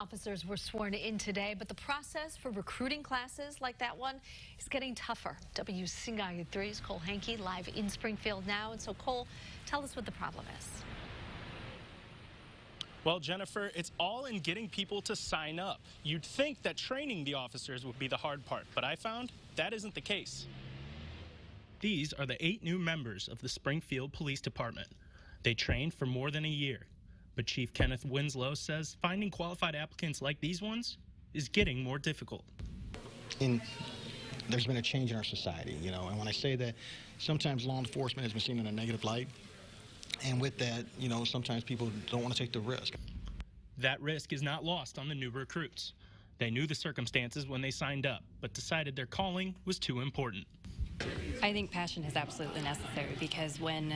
Officers were sworn in today, but the process for recruiting classes like that one is getting tougher. WCIU3's Cole Hankey live in Springfield now. And so, Cole, tell us what the problem is. Well, Jennifer, it's all in getting people to sign up. You'd think that training the officers would be the hard part, but I found that isn't the case. These are the 8 new members of the Springfield Police Department. They trained for more than a year. But Chief Kenneth Winslow says finding qualified applicants like these ones is getting more difficult. There's been a change in our society, and when I say that, sometimes law enforcement has been seen in a negative light. And with that, sometimes people don't want to take the risk. That risk is not lost on the new recruits. They knew the circumstances when they signed up, but decided their calling was too important. I think passion is absolutely necessary because when,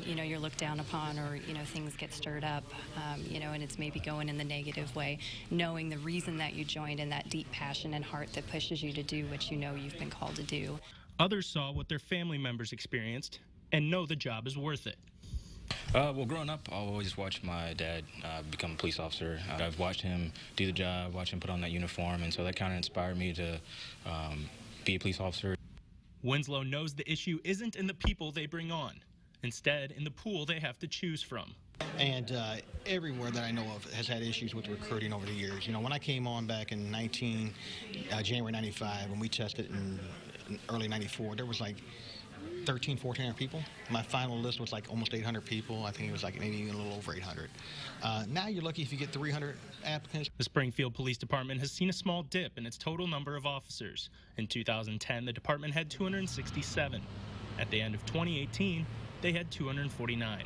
you're looked down upon or, things get stirred up, and it's maybe going in the negative way, knowing the reason that you joined and that deep passion and heart that pushes you to do what you know you've been called to do. Others saw what their family members experienced and know the job is worth it. Well, growing up, I always watched my dad become a police officer. I've watched him do the job, watched him put on that uniform, and so that kind of inspired me to be a police officer. Winslow knows the issue isn't in the people they bring on, instead in the pool they have to choose from. And everywhere that I know of has had issues with recruiting over the years. When I came on back in January 95, when we tested in early 94, there was like 1,400 people. My final list was like almost 800 people. I think it was like maybe even a little over 800. Now you're lucky if you get 300 applicants. The Springfield Police Department has seen a small dip in its total number of officers. In 2010, the department had 267. At the end of 2018, they had 249.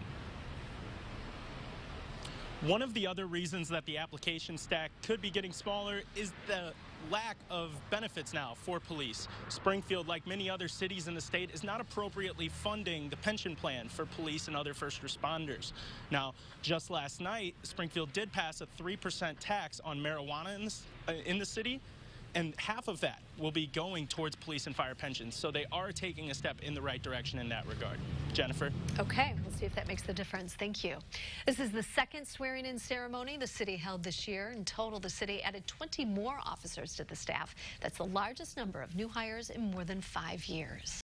One of the other reasons that the application stack could be getting smaller is the lack of benefits now for police. Springfield, like many other cities in the state, is not appropriately funding the pension plan for police and other first responders. Now, just last night, Springfield did pass a 3% tax on marijuana in the city, and half of that will be going towards police and fire pensions. So they are taking a step in the right direction in that regard. Jennifer? Okay, we'll see if that makes the difference. Thank you. This is the second swearing-in ceremony the city held this year. In total, the city added 20 more officers to the staff. That's the largest number of new hires in more than 5 years.